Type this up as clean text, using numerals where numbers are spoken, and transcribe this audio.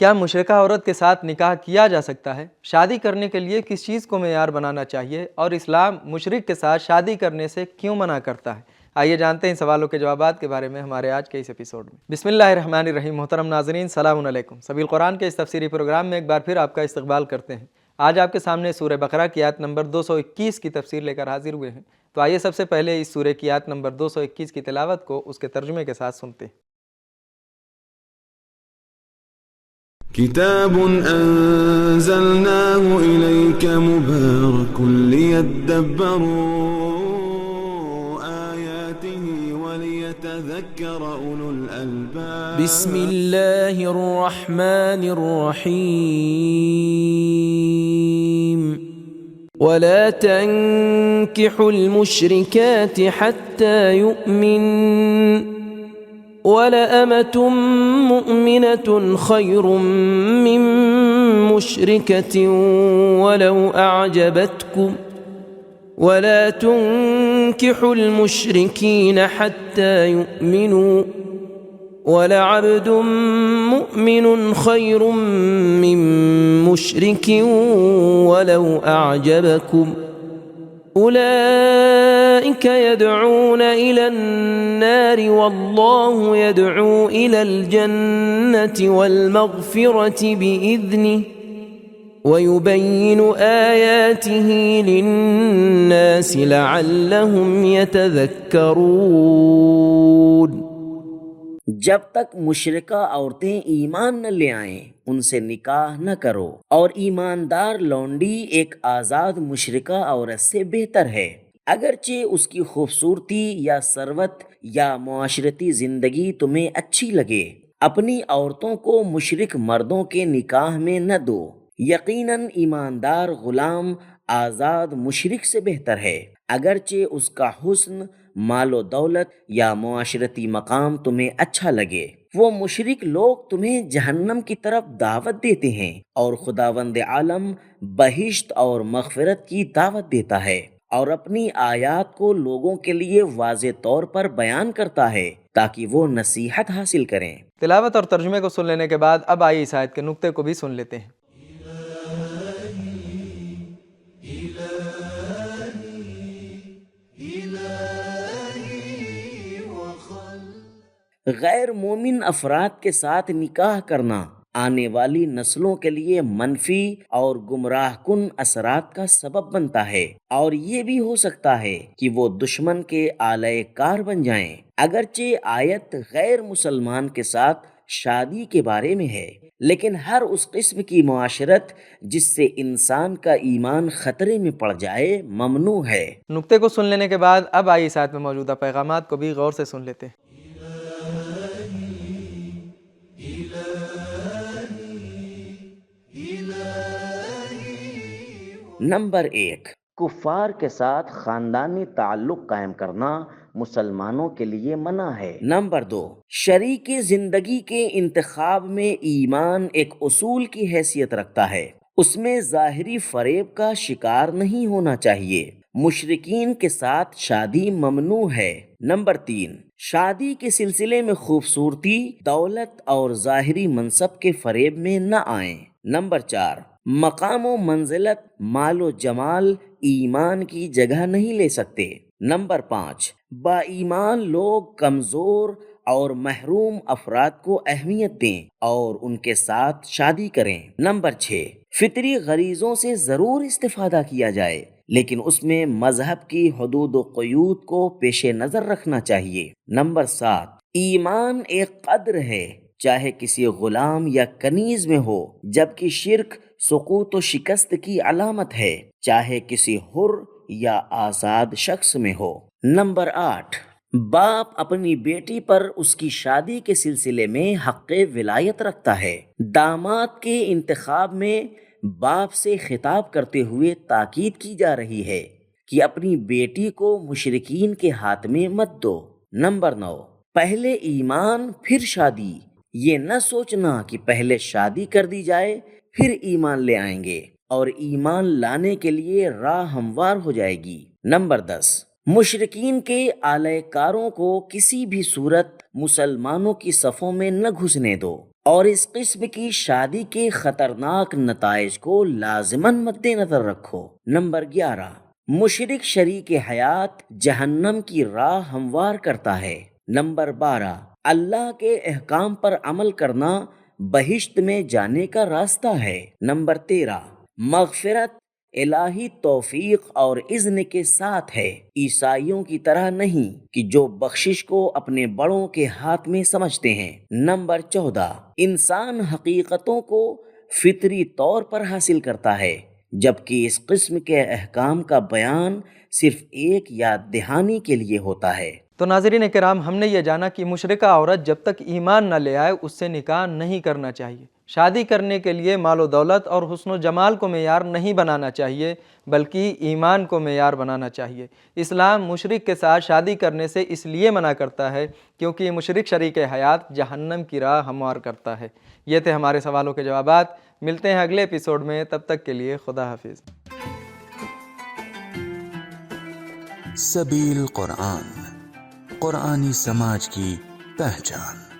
کیا مشرکہ عورت کے ساتھ نکاح کیا جا سکتا ہے؟ شادی کرنے کے لیے کس چیز کو معیار بنانا چاہیے اور اسلام مشرک کے ساتھ شادی کرنے سے کیوں منع کرتا ہے؟ آئیے جانتے ہیں سوالوں کے جوابات کے بارے میں ہمارے آج کے اس ایپیسوڈ میں۔ بسم اللہ الرحمن الرحیم۔ محترم ناظرین، سلام علیکم۔ سبیل قرآن کے اس تفسیری پروگرام میں ایک بار پھر آپ کا استقبال کرتے ہیں۔ آج آپ کے سامنے سورہ بقرہ کی آیت نمبر 221 کی تفسیر لے کر حاضر ہوئے ہیں۔ تو آئیے سب سے پہلے اس سورہ کی آیت نمبر 221 کی تلاوت کو اس کے ترجمے کے ساتھ سنتے ہیں۔ كتاب أنزلناه إليك مبارك ليدبروا آياته وليتذكر أولو الألباب بسم الله الرحمن الرحيم ولا تنكحوا المشركات حتى يؤمنوا وَلَأَمَةٌ مُؤْمِنَةٌ خَيْرٌ مِّن مُّشْرِكَةٍ وَلَوْ أَعْجَبَتْكُمْ وَلَا تُنكِحُوا الْمُشْرِكِينَ حَتَّى يُؤْمِنُوا وَلَعَبْدٌ مُّؤْمِنٌ خَيْرٌ مِّن مُّشْرِكٍ وَلَوْ أَعْجَبَكُمْ أولئك يدعون إلى النار والله يدعو إلى الجنة والمغفرة بإذنه ويبين آياته للناس لعلهم يتذكرون۔ جب تک مشرکہ عورتیں ایمان نہ لے آئیں ان سے نکاح نہ کرو، اور ایماندار لونڈی ایک آزاد مشرکہ عورت سے بہتر ہے، اگرچہ اس کی خوبصورتی یا ثروت یا معاشرتی زندگی تمہیں اچھی لگے۔ اپنی عورتوں کو مشرک مردوں کے نکاح میں نہ دو، یقیناً ایماندار غلام آزاد مشرک سے بہتر ہے، اگرچہ اس کا حسن، مال و دولت یا معاشرتی مقام تمہیں اچھا لگے۔ وہ مشرک لوگ تمہیں جہنم کی طرف دعوت دیتے ہیں، اور خداوند عالم بہشت اور مغفرت کی دعوت دیتا ہے، اور اپنی آیات کو لوگوں کے لیے واضح طور پر بیان کرتا ہے تاکہ وہ نصیحت حاصل کریں۔ تلاوت اور ترجمے کو سن لینے کے بعد اب آئیے اس آیت کے نقطے کو بھی سن لیتے ہیں۔ غیر مومن افراد کے ساتھ نکاح کرنا آنے والی نسلوں کے لیے منفی اور گمراہ کن اثرات کا سبب بنتا ہے، اور یہ بھی ہو سکتا ہے کہ وہ دشمن کے آلۂ کار بن جائیں۔ اگرچہ آیت غیر مسلمان کے ساتھ شادی کے بارے میں ہے، لیکن ہر اس قسم کی معاشرت جس سے انسان کا ایمان خطرے میں پڑ جائے ممنوع ہے۔ نقطے کو سن لینے کے بعد اب آئیے اس آیت میں موجودہ پیغامات کو بھی غور سے سن لیتے ہیں۔ نمبر 1، کفار کے ساتھ خاندانی تعلق قائم کرنا مسلمانوں کے لیے منع ہے۔ نمبر 2، شریک زندگی کے انتخاب میں ایمان ایک اصول کی حیثیت رکھتا ہے، اس میں ظاہری فریب کا شکار نہیں ہونا چاہیے۔ مشرکین کے ساتھ شادی ممنوع ہے۔ نمبر 3، شادی کے سلسلے میں خوبصورتی، دولت اور ظاہری منصب کے فریب میں نہ آئیں۔ نمبر 4، مقام و منزلت، مال و جمال ایمان کی جگہ نہیں لے سکتے۔ نمبر 5، با ایمان لوگ کمزور اور محروم افراد کو اہمیت دیں اور ان کے ساتھ شادی کریں۔ نمبر 6، فطری غریزوں سے ضرور استفادہ کیا جائے، لیکن اس میں مذہب کی حدود و قیود کو پیش نظر رکھنا چاہیے۔ نمبر 7، ایمان ایک قدر ہے، چاہے کسی غلام یا کنیز میں ہو، جبکہ شرک سقوط و شکست کی علامت ہے، چاہے کسی حر یا آزاد شخص میں ہو۔ نمبر 8، باپ اپنی بیٹی پر اس کی شادی کے سلسلے میں حق ولایت رکھتا ہے۔ داماد کے انتخاب میں باپ سے خطاب کرتے ہوئے تاکید کی جا رہی ہے کہ اپنی بیٹی کو مشرکین کے ہاتھ میں مت دو۔ نمبر 9، پہلے ایمان پھر شادی، یہ نہ سوچنا کہ پہلے شادی کر دی جائے پھر ایمان لے آئیں گے اور ایمان لانے کے لیے راہ ہموار ہو جائے گی۔ نمبر 10، مشرکین کے آلۂ کاروں کو کسی بھی صورت مسلمانوں کی صفوں میں نہ گھسنے دو۔ اور اس قسم کی شادی کے خطرناک نتائج کو لازماً مد نظر رکھو۔ نمبر 11، مشرک شریک حیات جہنم کی راہ ہموار کرتا ہے۔ نمبر 12، اللہ کے احکام پر عمل کرنا بہشت میں جانے کا راستہ ہے۔ نمبر 13، مغفرت الہی توفیق اور اذن کے ساتھ ہے، عیسائیوں کی طرح نہیں کہ جو بخشش کو اپنے بڑوں کے ہاتھ میں سمجھتے ہیں۔ نمبر 14، انسان حقیقتوں کو فطری طور پر حاصل کرتا ہے، جبکہ اس قسم کے احکام کا بیان صرف ایک یاد دہانی کے لیے ہوتا ہے۔ تو ناظرین کرام، ہم نے یہ جانا کہ مشرکہ عورت جب تک ایمان نہ لے آئے اس سے نکاح نہیں کرنا چاہیے۔ شادی کرنے کے لیے مال و دولت اور حسن و جمال کو معیار نہیں بنانا چاہیے، بلکہ ایمان کو معیار بنانا چاہیے۔ اسلام مشرک کے ساتھ شادی کرنے سے اس لیے منع کرتا ہے کیونکہ یہ مشرک شریک حیات جہنم کی راہ ہموار کرتا ہے۔ یہ تھے ہمارے سوالوں کے جوابات۔ ملتے ہیں اگلے ایپیسوڈ میں، تب تک کے لیے خدا حافظ۔ سبیل قرآن، قرآنی سماج کی پہچان۔